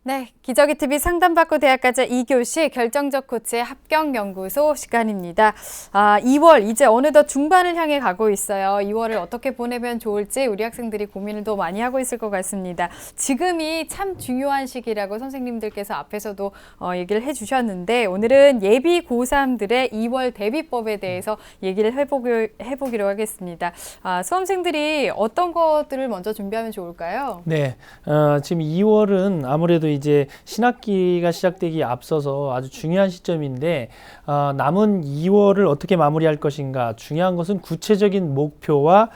네, 기저귀TV 상담받고 대학가자 2교시 결정적 코치의 합격연구소 시간입니다. 2월 이제 어느덧 중반을 향해 가고 있어요. 2월을 어떻게 보내면 좋을지 우리 학생들이 고민을 더 많이 하고 있을 것 같습니다. 지금이 참 중요한 시기라고 선생님들께서 앞에서도 얘기를 해주셨는데 오늘은 예비 고3들의 2월 대비법에 대해서 얘기를 해보기로 하겠습니다. 수험생들이 어떤 것들을 먼저 준비하면 좋을까요? 네, 지금 2월은 아무래도 이제 신학기가 시작되기 앞서서 아주 중요한 시점인데 남은 2월을 어떻게 마무리할 것인가 중요한 것은 구체적인 목표와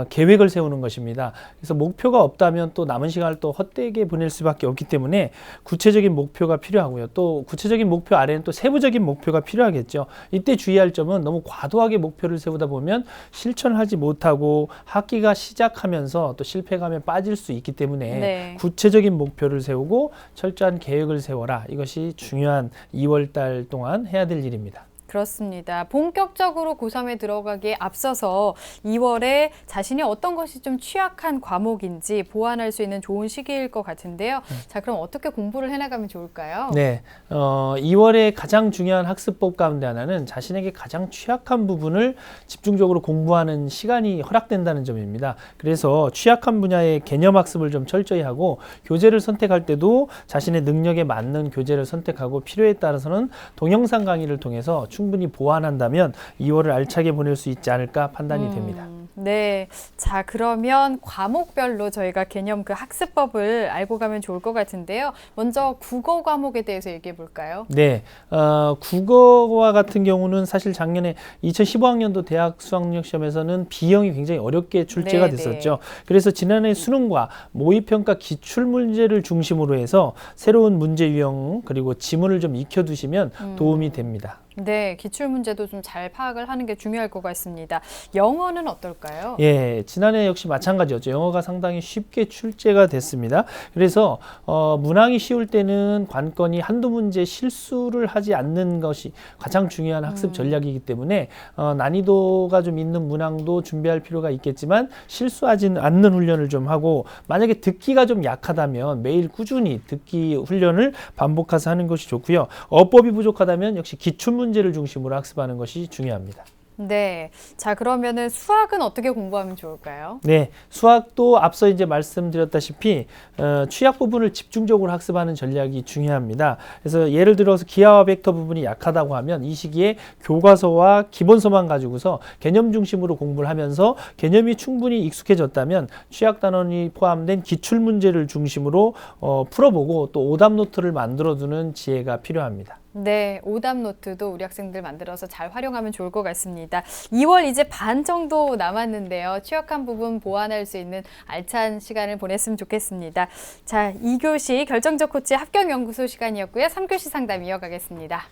계획을 세우는 것입니다. 그래서 목표가 없다면 또 남은 시간을 또 헛되게 보낼 수밖에 없기 때문에 구체적인 목표가 필요하고요. 또 구체적인 목표 아래는 또 세부적인 목표가 필요하겠죠. 이때 주의할 점은 너무 과도하게 목표를 세우다 보면 실천하지 못하고 학기가 시작하면서 또 실패감에 빠질 수 있기 때문에 네. 구체적인 목표를 세우고 철저한 계획을 세워라. 이것이 중요한 2월 달 동안 해야 될 일입니다. 그렇습니다. 본격적으로 고3에 들어가기에 앞서서 2월에 자신이 어떤 것이 좀 취약한 과목인지 보완할 수 있는 좋은 시기일 것 같은데요. 자, 그럼 어떻게 공부를 해나가면 좋을까요? 네, 2월에 가장 중요한 학습법 가운데 하나는 자신에게 가장 취약한 부분을 집중적으로 공부하는 시간이 허락된다는 점입니다. 그래서 취약한 분야의 개념 학습을 좀 철저히 하고 교재를 선택할 때도 자신의 능력에 맞는 교재를 선택하고 필요에 따라서는 동영상 강의를 통해서 충분히 보완한다면 2월을 알차게 보낼 수 있지 않을까 판단이 됩니다. 네, 자 그러면 과목별로 저희가 개념 그 학습법을 알고 가면 좋을 것 같은데요. 먼저 국어 과목에 대해서 얘기해 볼까요? 네, 국어와 같은 경우는 사실 작년에 2015학년도 대학 수학력 시험에서는 B형이 굉장히 어렵게 출제가 됐었죠. 그래서 지난해 수능과 모의평가 기출문제를 중심으로 해서 새로운 문제 유형 그리고 지문을 좀 익혀두시면 도움이 됩니다. 네, 기출문제도 좀 잘 파악을 하는 게 중요할 것 같습니다. 영어는 어떨까요? 예, 지난해 역시 마찬가지였죠. 영어가 상당히 쉽게 출제가 됐습니다. 그래서 문항이 쉬울 때는 관건이 한두 문제 실수를 하지 않는 것이 가장 중요한 학습 전략이기 때문에 난이도가 좀 있는 문항도 준비할 필요가 있겠지만 실수하지 않는 훈련을 좀 하고 만약에 듣기가 좀 약하다면 매일 꾸준히 듣기 훈련을 반복해서 하는 것이 좋고요. 어법이 부족하다면 역시 기출문제를 중심으로 학습하는 것이 중요합니다. 네, 자 그러면은 수학은 어떻게 공부하면 좋을까요? 네, 수학도 앞서 이제 말씀드렸다시피 취약 부분을 집중적으로 학습하는 전략이 중요합니다. 그래서 예를 들어서 기하와 벡터 부분이 약하다고 하면 이 시기에 교과서와 기본서만 가지고서 개념 중심으로 공부를 하면서 개념이 충분히 익숙해졌다면 취약 단원이 포함된 기출 문제를 중심으로 풀어보고 또 오답 노트를 만들어두는 지혜가 필요합니다. 네, 오답 노트도 우리 학생들 만들어서 잘 활용하면 좋을 것 같습니다. 2월 이제 반 정도 남았는데요. 취약한 부분 보완할 수 있는 알찬 시간을 보냈으면 좋겠습니다. 자, 2교시 결정적 코치 합격연구소 시간이었고요. 3교시 상담 이어가겠습니다.